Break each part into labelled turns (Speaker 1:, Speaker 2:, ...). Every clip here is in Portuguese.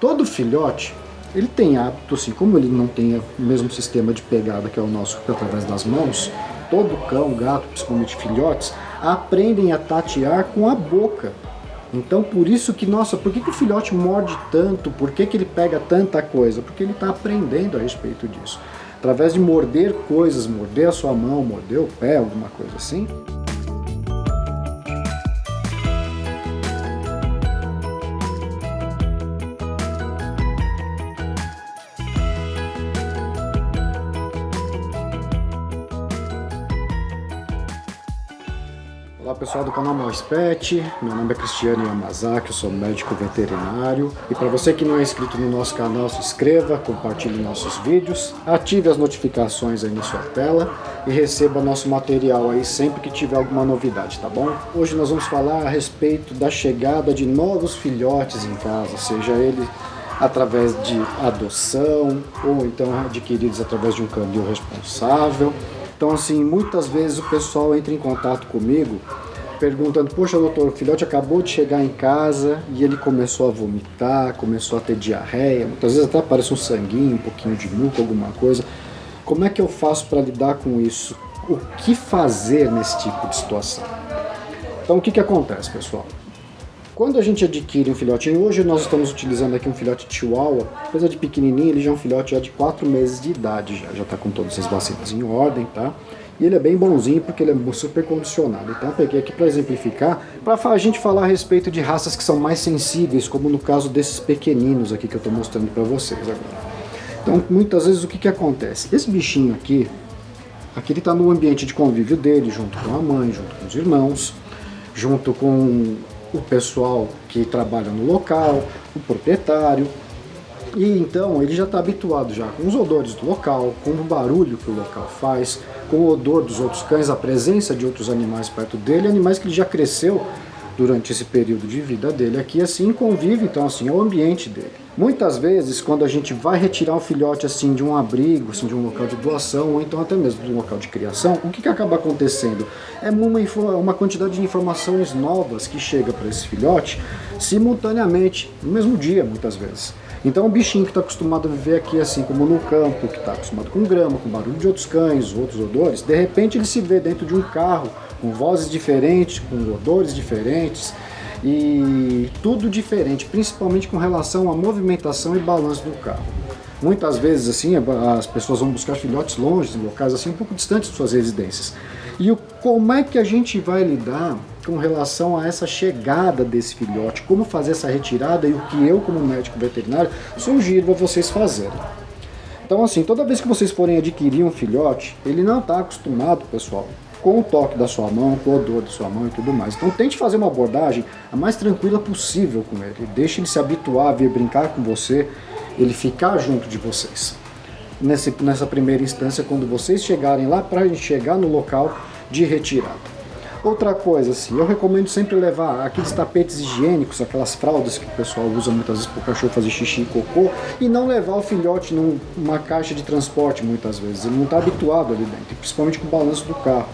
Speaker 1: Todo filhote, ele tem hábito, assim, como ele não tem o mesmo sistema de pegada que é o nosso, que é através das mãos, todo cão, gato, principalmente filhotes, aprendem a tatear com a boca. Então, por isso que, nossa, por que o filhote morde tanto? Por que ele pega tanta coisa? Porque ele está aprendendo a respeito disso. Através de morder coisas, morder a sua mão, morder o pé, alguma coisa assim. Olá pessoal do canal Mais Pet, meu nome é Cristiano Yamazaki, eu sou médico veterinário. E para você que não é inscrito no nosso canal, se inscreva, compartilhe nossos vídeos, ative as notificações aí na sua tela e receba nosso material aí sempre que tiver alguma novidade, tá bom? Hoje nós vamos falar a respeito da chegada de novos filhotes em casa, seja ele através de adoção ou então adquiridos através de um canil responsável. Então, assim, muitas vezes o pessoal entra em contato comigo perguntando: poxa, doutor, o filhote acabou de chegar em casa e ele começou a vomitar, começou a ter diarreia, muitas vezes até aparece um sanguinho, um pouquinho de muco, alguma coisa. Como é que eu faço para lidar com isso? O que fazer nesse tipo de situação? Então, o que acontece, pessoal? Quando a gente adquire um filhotinho, hoje nós estamos utilizando aqui um filhote Chihuahua, apesar de pequenininho, ele já é um filhote já de 4 meses de idade, já está com todas as vacinas em ordem, tá? E ele é bem bonzinho porque ele é super condicionado. Então eu peguei aqui para exemplificar, para a gente falar a respeito de raças que são mais sensíveis, como no caso desses pequeninos aqui que eu estou mostrando para vocês agora. Então muitas vezes o que acontece? Esse bichinho aqui ele está no ambiente de convívio dele, junto com a mãe, junto com os irmãos, junto com o pessoal que trabalha no local, o proprietário, e então ele já está habituado já com os odores do local, com o barulho que o local faz, com o odor dos outros cães, a presença de outros animais perto dele, animais que ele já cresceu durante esse período de vida dele aqui, assim convive, então assim é o ambiente dele. Muitas vezes quando a gente vai retirar o filhote assim de um abrigo, assim, de um local de doação ou então até mesmo de um local de criação, o que acaba acontecendo? É uma quantidade de informações novas que chega para esse filhote simultaneamente, no mesmo dia muitas vezes. Então o bichinho que está acostumado a viver aqui assim como no campo, que está acostumado com grama, com barulho de outros cães, outros odores, de repente ele se vê dentro de um carro com vozes diferentes, com odores diferentes e tudo diferente, principalmente com relação à movimentação e balanço do carro. Muitas vezes assim as pessoas vão buscar filhotes longe, em locais assim um pouco distantes de suas residências. E como é que a gente vai lidar com relação a essa chegada desse filhote? Como fazer essa retirada e o que eu, como médico veterinário, sugiro a vocês fazerem. Então assim, toda vez que vocês forem adquirir um filhote, ele não está acostumado, pessoal, com o toque da sua mão, com o odor da sua mão e tudo mais. Então tente fazer uma abordagem a mais tranquila possível com ele. Deixe ele se habituar a vir brincar com você, ele ficar junto de vocês. Nessa primeira instância, quando vocês chegarem lá para a gente chegar no local de retirada. Outra coisa, assim, eu recomendo sempre levar aqueles tapetes higiênicos, aquelas fraldas que o pessoal usa muitas vezes para o cachorro fazer xixi e cocô, e não levar o filhote numa caixa de transporte muitas vezes. Ele não está habituado ali dentro, principalmente com o balanço do carro.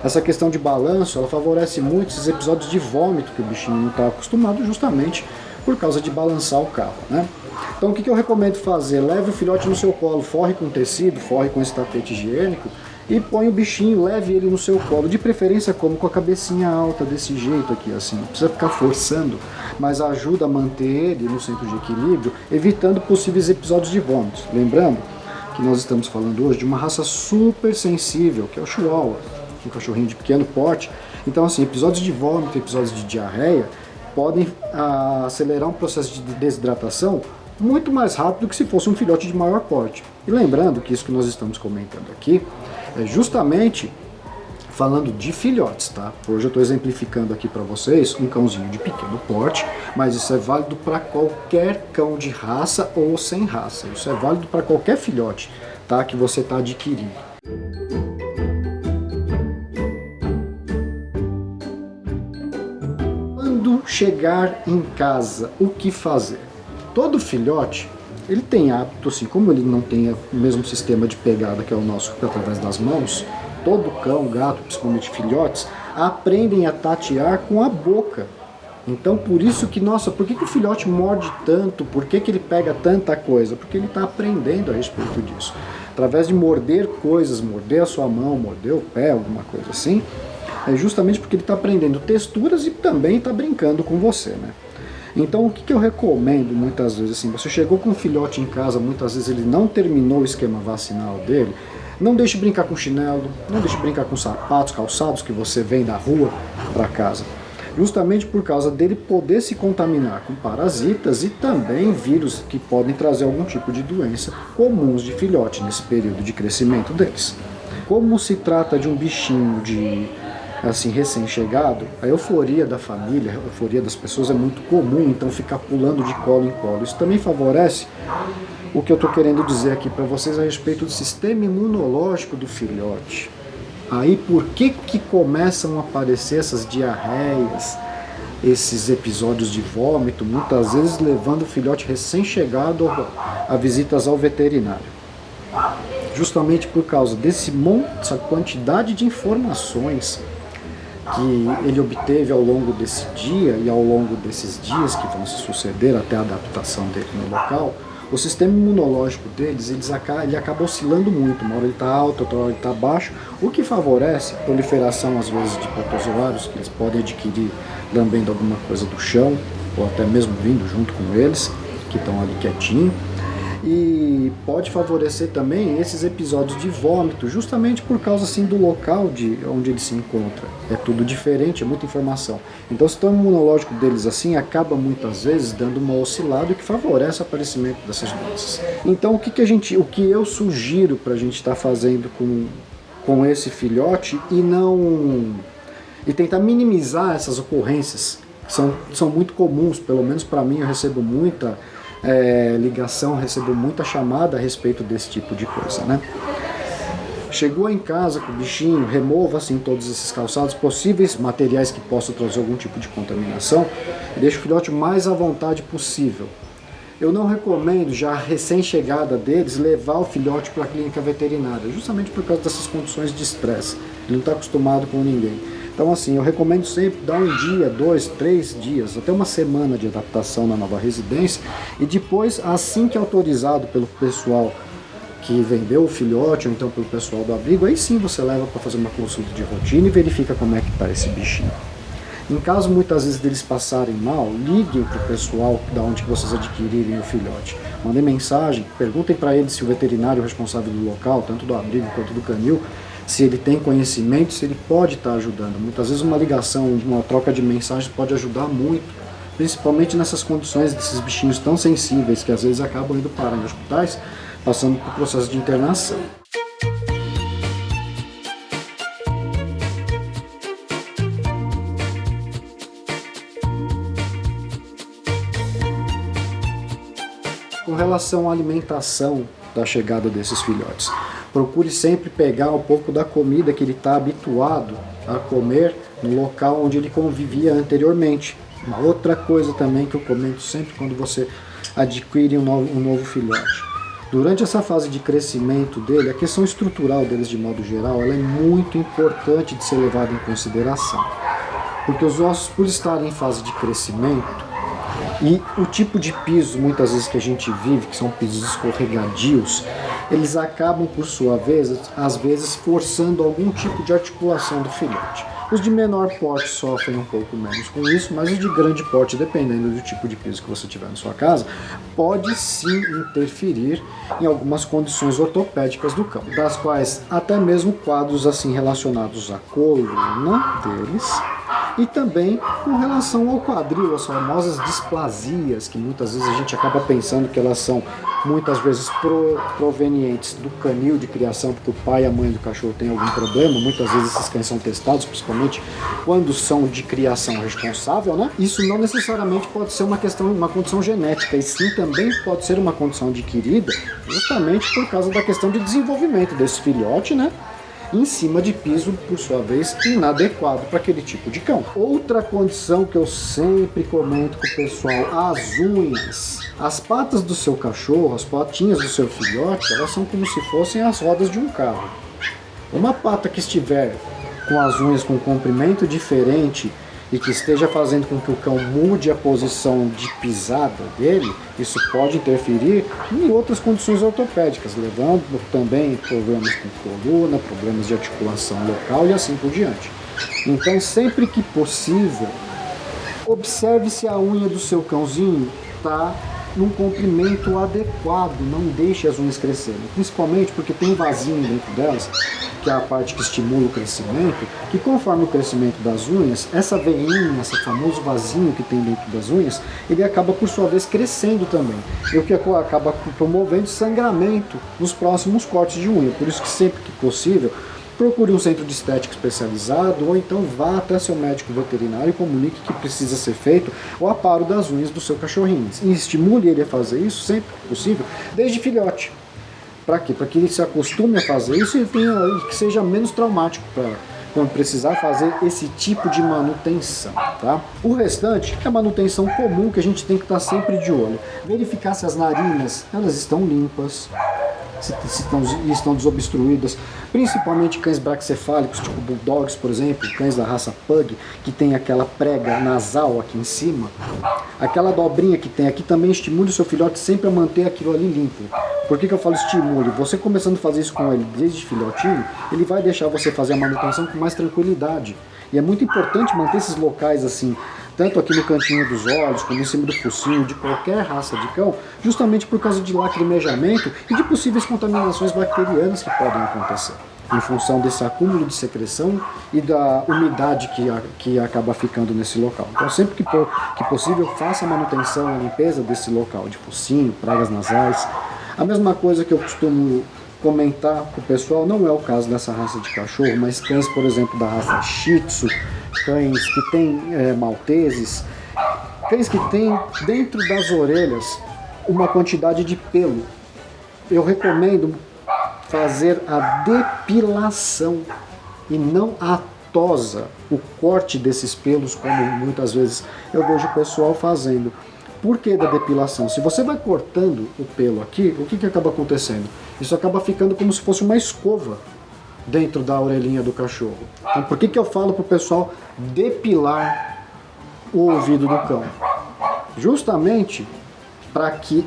Speaker 1: Essa questão de balanço, ela favorece muito esses episódios de vômito que o bichinho não está acostumado justamente por causa de balançar o carro, né? Então o que eu recomendo fazer? Leve o filhote no seu colo, forre com tecido, forre com esse tapete higiênico e põe o bichinho, leve ele no seu colo, de preferência como com a cabecinha alta desse jeito aqui, assim, não precisa ficar forçando, mas ajuda a manter ele no centro de equilíbrio, evitando possíveis episódios de vômitos. Lembrando que nós estamos falando hoje de uma raça super sensível, que é o Chihuahua, um cachorrinho de pequeno porte. Então assim, episódios de vômito, episódios de diarreia podem acelerar um processo de desidratação muito mais rápido do que se fosse um filhote de maior porte. E lembrando que isso que nós estamos comentando aqui é justamente falando de filhotes, tá? Hoje eu estou exemplificando aqui para vocês um cãozinho de pequeno porte, mas isso é válido para qualquer cão de raça ou sem raça. Isso é válido para qualquer filhote, tá? Que você está adquirindo. Quando chegar em casa, o que fazer? Todo filhote, ele tem hábito, assim, como ele não tem o mesmo sistema de pegada que é o nosso, que é através das mãos, todo cão, gato, principalmente filhotes, aprendem a tatear com a boca. Então por isso que, nossa, por que o filhote morde tanto? Por que ele pega tanta coisa? Porque ele está aprendendo a respeito disso. Através de morder coisas, morder a sua mão, morder o pé, alguma coisa assim, é justamente porque ele está aprendendo texturas e também está brincando com você, né? Então o que eu recomendo muitas vezes, assim, você chegou com um filhote em casa, muitas vezes ele não terminou o esquema vacinal dele, não deixe brincar com chinelo, não deixe brincar com sapatos, calçados que você vem da rua para casa. Justamente por causa dele poder se contaminar com parasitas e também vírus que podem trazer algum tipo de doença comuns de filhote nesse período de crescimento deles. Como se trata de um bichinho assim, recém-chegado, a euforia da família, a euforia das pessoas é muito comum, então ficar pulando de colo em colo. Isso também favorece o que eu estou querendo dizer aqui para vocês a respeito do sistema imunológico do filhote. Aí por que começam a aparecer essas diarreias, esses episódios de vômito, muitas vezes levando o filhote recém-chegado a visitas ao veterinário? Justamente por causa dessa quantidade de informações que ele obteve ao longo desse dia e ao longo desses dias que vão se suceder até a adaptação dele no local, o sistema imunológico deles, ele acaba oscilando muito. Uma hora ele está alto, outra hora ele está baixo, o que favorece a proliferação, às vezes, de protozoários que eles podem adquirir lambendo alguma coisa do chão, ou até mesmo vindo junto com eles, que estão ali quietinho. E pode favorecer também esses episódios de vômito, justamente por causa assim, do local onde ele se encontra. É tudo diferente, é muita informação. Então o sistema imunológico deles assim acaba muitas vezes dando uma oscilada que favorece o aparecimento dessas doenças. Então o que eu sugiro para a gente estar fazendo com esse filhote e tentar minimizar essas ocorrências, que são muito comuns, pelo menos para mim eu recebo muita ligação, recebo muita chamada a respeito desse tipo de coisa, né? Chegou em casa com o bichinho, remova assim todos esses calçados, possíveis materiais que possam trazer algum tipo de contaminação, e deixe o filhote mais à vontade possível. Eu não recomendo, já recém-chegada deles, levar o filhote para a clínica veterinária, justamente por causa dessas condições de estresse. Ele não está acostumado com ninguém. Então assim, eu recomendo sempre dar 1 dia, 2, 3 dias, até uma semana de adaptação na nova residência, e depois, assim que autorizado pelo pessoal que vendeu o filhote, ou então pelo pessoal do abrigo, aí sim você leva para fazer uma consulta de rotina e verifica como é que está esse bichinho. Em caso muitas vezes deles passarem mal, liguem para o pessoal da onde vocês adquirirem o filhote. Mandem mensagem, perguntem para eles se o veterinário responsável do local, tanto do abrigo quanto do canil, se ele tem conhecimento, se ele pode estar ajudando. Muitas vezes uma ligação, uma troca de mensagens pode ajudar muito, principalmente nessas condições desses bichinhos tão sensíveis que às vezes acabam indo parar em hospitais, passando por processo de internação. Com relação à alimentação da chegada desses filhotes, procure sempre pegar um pouco da comida que ele está habituado a comer no local onde ele convivia anteriormente. Uma outra coisa também que eu comento sempre quando você adquire um novo filhote. Durante essa fase de crescimento dele, a questão estrutural deles de modo geral, ela é muito importante de ser levada em consideração. Porque os ossos, por estarem em fase de crescimento, e o tipo de piso, muitas vezes, que a gente vive, que são pisos escorregadios, eles acabam, por sua vez, às vezes, forçando algum tipo de articulação do filhote. Os de menor porte sofrem um pouco menos com isso, mas os de grande porte, dependendo do tipo de piso que você tiver na sua casa, pode sim interferir em algumas condições ortopédicas do cão, das quais até mesmo quadros assim relacionados à coluna deles, e também com relação ao quadril, as famosas displasias, que muitas vezes a gente acaba pensando que elas são muitas vezes provenientes do canil de criação, porque o pai e a mãe do cachorro têm algum problema. Muitas vezes esses cães são testados, principalmente quando são de criação responsável, né? Isso não necessariamente pode ser uma condição genética, e sim também pode ser uma condição adquirida, justamente por causa da questão de desenvolvimento desse filhote, né? Em cima de piso, por sua vez, inadequado para aquele tipo de cão. Outra condição que eu sempre comento com o pessoal, as unhas. As patas do seu cachorro, as patinhas do seu filhote, elas são como se fossem as rodas de um carro. Uma pata que estiver com as unhas com comprimento diferente e que esteja fazendo com que o cão mude a posição de pisada dele, isso pode interferir em outras condições ortopédicas, levando também problemas com coluna, problemas de articulação local e assim por diante. Então, sempre que possível, observe se a unha do seu cãozinho está num comprimento adequado, não deixe as unhas crescerem, principalmente porque tem um vasinho dentro delas, que é a parte que estimula o crescimento, que conforme o crescimento das unhas, essa veinha, esse famoso vasinho que tem dentro das unhas, ele acaba por sua vez crescendo também, e o que acaba promovendo sangramento nos próximos cortes de unha. Por isso que sempre que possível, procure um centro de estética especializado ou então vá até seu médico veterinário e comunique que precisa ser feito o aparo das unhas do seu cachorrinho. E estimule ele a fazer isso sempre que possível, desde filhote. Para quê? Para que ele se acostume a fazer isso e que seja menos traumático para quando precisar fazer esse tipo de manutenção, tá? O restante é a manutenção comum que a gente tem que estar sempre de olho. Verificar se as narinas elas estão limpas, se estão desobstruídas, principalmente cães braquicefálicos, tipo bulldogs, por exemplo, cães da raça pug, que tem aquela prega nasal aqui em cima, aquela dobrinha que tem aqui também estimule o seu filhote sempre a manter aquilo ali limpo. Por que eu falo estimule? Você começando a fazer isso com ele desde filhotinho, ele vai deixar você fazer a manutenção com mais tranquilidade. E é muito importante manter esses locais assim, tanto aqui no cantinho dos olhos, como em cima do focinho, de qualquer raça de cão, justamente por causa de lacrimejamento e de possíveis contaminações bacterianas que podem acontecer, em função desse acúmulo de secreção e da umidade que acaba ficando nesse local. Então sempre que possível, faça a manutenção, a limpeza desse local, de focinho, pragas nasais. A mesma coisa que eu costumo comentar para o pessoal, não é o caso dessa raça de cachorro, mas cães, por exemplo, da raça Shih Tzu, cães que têm malteses, cães que têm dentro das orelhas uma quantidade de pelo. Eu recomendo fazer a depilação e não a tosa, o corte desses pelos, como muitas vezes eu vejo o pessoal fazendo. Por que da depilação? Se você vai cortando o pelo aqui, o que acaba acontecendo? Isso acaba ficando como se fosse uma escova dentro da orelhinha do cachorro. Então por que eu falo para o pessoal depilar o ouvido do cão? Justamente para que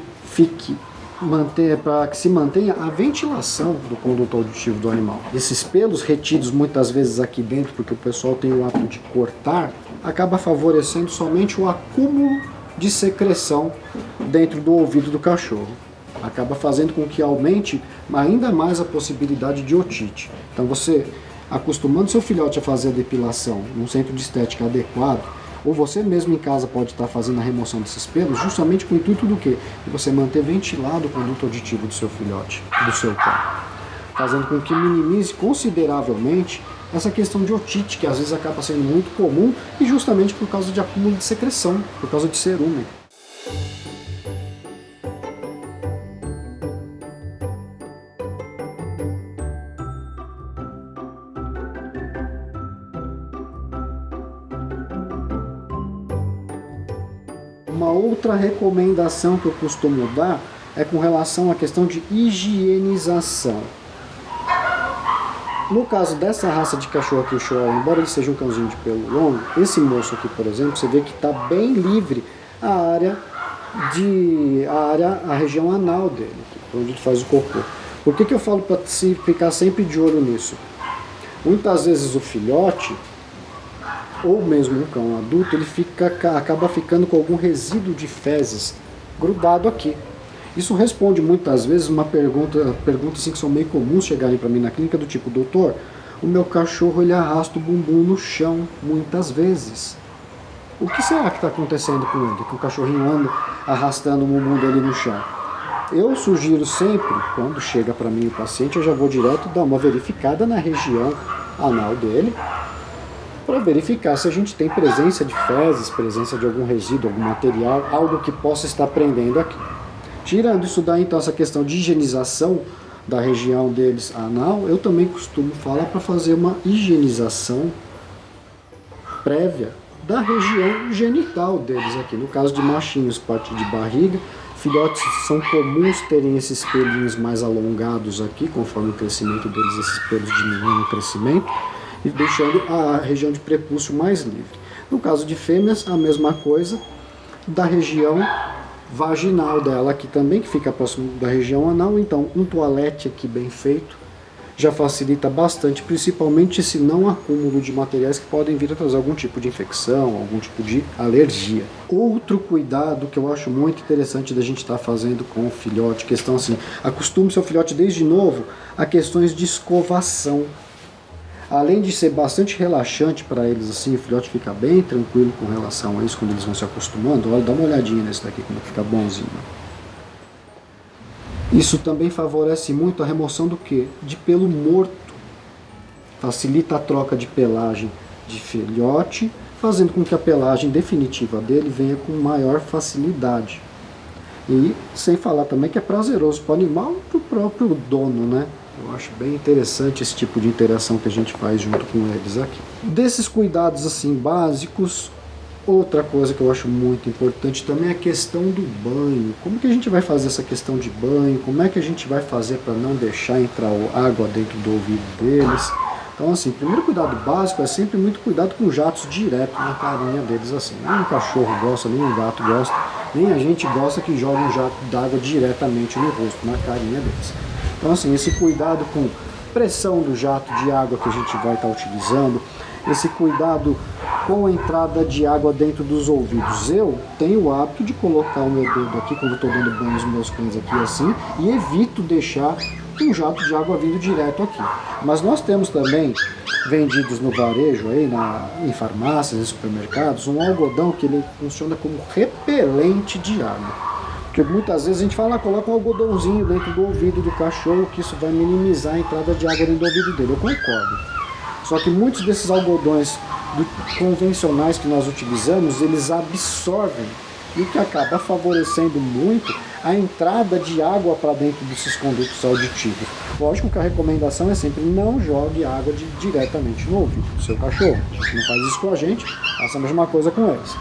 Speaker 1: se mantenha a ventilação do conduto auditivo do animal. Esses pelos retidos muitas vezes aqui dentro, porque o pessoal tem o hábito de cortar, acaba favorecendo somente o acúmulo de secreção dentro do ouvido do cachorro. Acaba fazendo com que aumente ainda mais a possibilidade de otite. Então você, acostumando seu filhote a fazer a depilação num centro de estética adequado, ou você mesmo em casa pode estar fazendo a remoção desses pelos, justamente com o intuito do quê? De você manter ventilado o conduto auditivo do seu filhote, do seu cão, fazendo com que minimize consideravelmente essa questão de otite, que às vezes acaba sendo muito comum, e justamente por causa de acúmulo de secreção, por causa de cerume. Uma outra recomendação que eu costumo dar é com relação à questão de higienização. No caso dessa raça de cachorro aqui, o Chihuahua, embora ele seja um cãozinho de pelo longo, esse moço aqui, por exemplo, você vê que está bem livre a região anal dele, onde ele faz o cocô. Por que eu falo para se ficar sempre de olho nisso? Muitas vezes o filhote, ou mesmo um cão adulto, ele acaba ficando com algum resíduo de fezes grudado aqui. Isso responde muitas vezes uma pergunta assim, que são meio comuns chegarem para mim na clínica, do tipo: doutor, o meu cachorro ele arrasta o bumbum no chão muitas vezes. O que será que está acontecendo com ele? Que o cachorrinho anda arrastando o bumbum dele no chão? Eu sugiro sempre, quando chega para mim o paciente, eu já vou direto dar uma verificada na região anal dele, para verificar se a gente tem presença de fezes, presença de algum resíduo, algum material, algo que possa estar prendendo aqui. Tirando isso daí, então, essa questão de higienização da região deles anal, eu também costumo falar para fazer uma higienização prévia da região genital deles aqui. No caso de machinhos, parte de barriga, filhotes são comuns terem esses pelinhos mais alongados aqui, conforme o crescimento deles, esses pelos diminuem o crescimento, e deixando a região de prepúcio mais livre. No caso de fêmeas, a mesma coisa, da região vaginal dela aqui também, que fica próximo da região anal. Então, um toalete aqui bem feito já facilita bastante, principalmente esse não acúmulo de materiais que podem vir a trazer algum tipo de infecção, algum tipo de alergia. Outro cuidado que eu acho muito interessante da gente estar fazendo com o filhote, questão assim, acostume seu filhote desde novo a questões de escovação. Além de ser bastante relaxante para eles, assim, o filhote fica bem tranquilo com relação a isso quando eles vão se acostumando. Olha, dá uma olhadinha nesse daqui como fica bonzinho. Isso também favorece muito a remoção do quê? De pelo morto. Facilita a troca de pelagem de filhote, fazendo com que a pelagem definitiva dele venha com maior facilidade. E sem falar também que é prazeroso para o animal e para o próprio dono, né? Eu acho bem interessante esse tipo de interação que a gente faz junto com eles aqui. Desses cuidados assim básicos, outra coisa que eu acho muito importante também é a questão do banho. Como que a gente vai fazer essa questão de banho? Como é que a gente vai fazer para não deixar entrar água dentro do ouvido deles? Então assim, o primeiro cuidado básico é sempre muito cuidado com jatos direto na carinha deles assim. Nem um cachorro gosta, nem um gato gosta, nem a gente gosta que jogue um jato d'água diretamente no rosto, na carinha deles. Então assim, esse cuidado com pressão do jato de água que a gente vai estar utilizando, esse cuidado com a entrada de água dentro dos ouvidos. Eu tenho o hábito de colocar o meu dedo aqui quando estou dando banho nos meus cães aqui assim, e evito deixar um jato de água vindo direto aqui. Mas nós temos também vendidos no varejo, aí, em farmácias, em supermercados, um algodão que ele funciona como repelente de água. Porque muitas vezes a gente fala, coloca um algodãozinho dentro do ouvido do cachorro, que isso vai minimizar a entrada de água dentro do ouvido dele. Eu concordo. Só que muitos desses algodões convencionais que nós utilizamos, eles absorvem, e que acaba favorecendo muito a entrada de água para dentro desses condutos auditivos. Lógico que a recomendação é sempre não jogue água diretamente no ouvido do seu cachorro. Não faz isso com a gente, faça a mesma coisa com eles.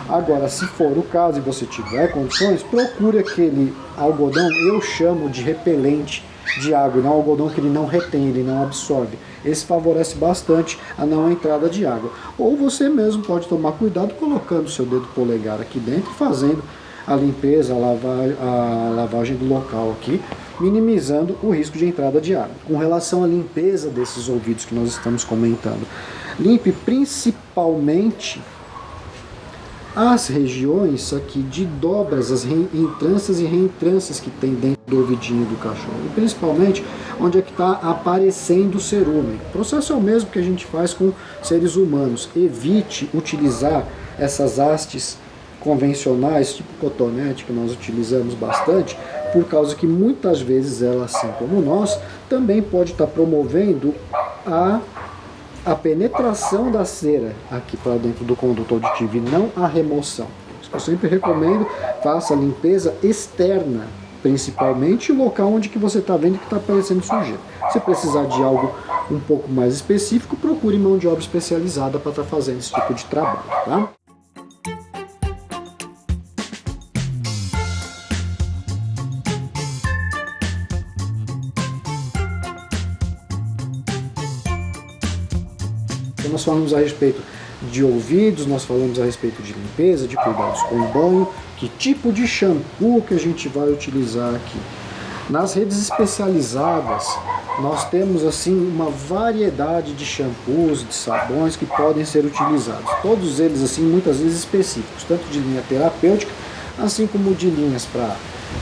Speaker 1: Agora, se for o caso e você tiver condições, procure aquele algodão, eu chamo de repelente de água, não algodão que ele não retém, ele não absorve. Esse favorece bastante a não entrada de água. Ou você mesmo pode tomar cuidado colocando o seu dedo polegar aqui dentro e fazendo a limpeza, a lavagem do local aqui, minimizando o risco de entrada de água. Com relação à limpeza desses ouvidos que nós estamos comentando, limpe principalmente as regiões aqui de dobras, as entrâncias e reentrâncias que tem dentro do ouvidinho do cachorro, e principalmente onde é que está aparecendo o cerume. O processo é o mesmo que a gente faz com seres humanos. Evite utilizar essas hastes convencionais, tipo cotonete, que nós utilizamos bastante, por causa que muitas vezes ela, assim como nós, também pode estar promovendo a penetração da cera aqui para dentro do conduto auditivo e não a remoção. Eu sempre recomendo, faça a limpeza externa, principalmente o local onde que você está vendo que está aparecendo sujeira. Se precisar de algo um pouco mais específico, procure mão de obra especializada para estar fazendo esse tipo de trabalho, tá? Então nós falamos a respeito de ouvidos, nós falamos a respeito de limpeza, de cuidados com o banho, que tipo de shampoo que a gente vai utilizar aqui. Nas redes especializadas, nós temos assim uma variedade de shampoos, de sabões que podem ser utilizados. Todos eles assim muitas vezes específicos, tanto de linha terapêutica, assim como de linhas para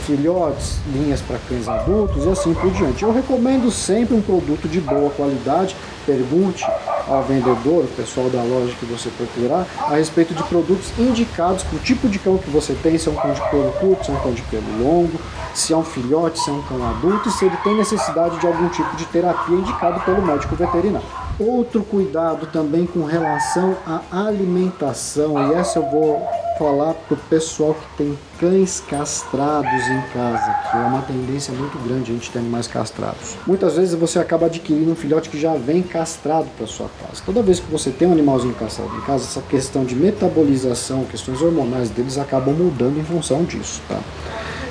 Speaker 1: filhotes, linhas para cães adultos e assim por diante. Eu recomendo sempre um produto de boa qualidade. Pergunte ao vendedor, o pessoal da loja que você procurar, a respeito de produtos indicados para o tipo de cão que você tem, se é um cão de pelo curto, se é um cão de pelo longo, se é um filhote, se é um cão adulto e se ele tem necessidade de algum tipo de terapia indicado pelo médico veterinário. Outro cuidado também com relação à alimentação, e essa eu vou falar para o pessoal que tem cães castrados em casa, que é uma tendência muito grande a gente ter animais castrados. Muitas vezes você acaba adquirindo um filhote que já vem castrado para sua casa. Toda vez que você tem um animalzinho castrado em casa, essa questão de metabolização, questões hormonais deles acabam mudando em função disso, tá?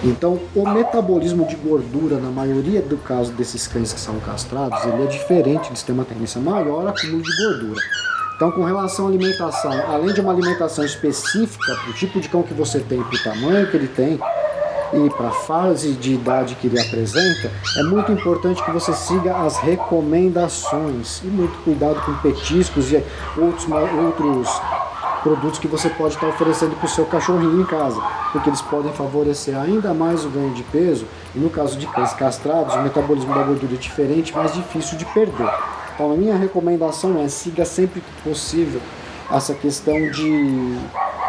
Speaker 1: Então, o metabolismo de gordura, na maioria do caso desses cães que são castrados, ele é diferente, eles têm uma tendência maior a acúmulo de gordura. Então, com relação à alimentação, além de uma alimentação específica para o tipo de cão que você tem, para o tamanho que ele tem e para a fase de idade que ele apresenta, é muito importante que você siga as recomendações e muito cuidado com petiscos e outros produtos que você pode estar oferecendo para o seu cachorrinho em casa, porque eles podem favorecer ainda mais o ganho de peso e no caso de cães castrados, o metabolismo da gordura é diferente, mais difícil de perder. Então a minha recomendação é siga sempre que possível essa questão de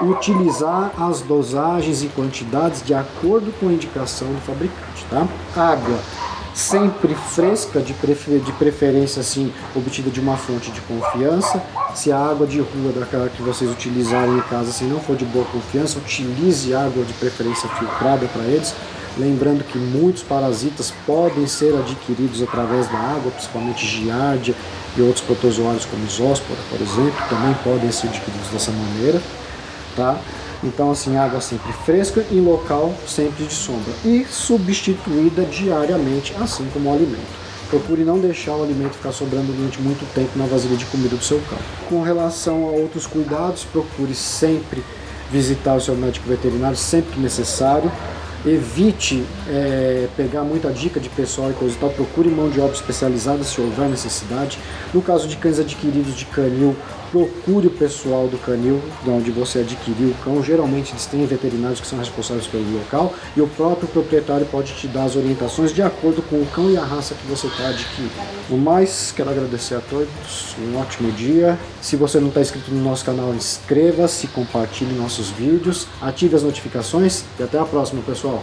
Speaker 1: utilizar as dosagens e quantidades de acordo com a indicação do fabricante, tá? Água sempre fresca, de preferência assim, obtida de uma fonte de confiança. Se a água de rua daquela que vocês utilizarem em casa assim, não for de boa confiança, utilize água de preferência filtrada para eles. Lembrando que muitos parasitas podem ser adquiridos através da água, principalmente giardia e outros protozoários como isóspora, por exemplo, também podem ser adquiridos dessa maneira, tá? Então assim, água sempre fresca em local sempre de sombra e substituída diariamente, assim como o alimento. Procure não deixar o alimento ficar sobrando durante muito tempo na vasilha de comida do seu cão. Com relação a outros cuidados, procure sempre visitar o seu médico veterinário sempre que necessário. Evite pegar muita dica de pessoal e coisa e tal, procure mão de obra especializada se houver necessidade. No caso de cães adquiridos de canil, procure o pessoal do canil, de onde você adquiriu o cão. Geralmente eles têm veterinários que são responsáveis pelo local e o próprio proprietário pode te dar as orientações de acordo com o cão e a raça que você está adquirindo. No mais, quero agradecer a todos, um ótimo dia. Se você não está inscrito no nosso canal, inscreva-se, compartilhe nossos vídeos, ative as notificações e até a próxima, pessoal.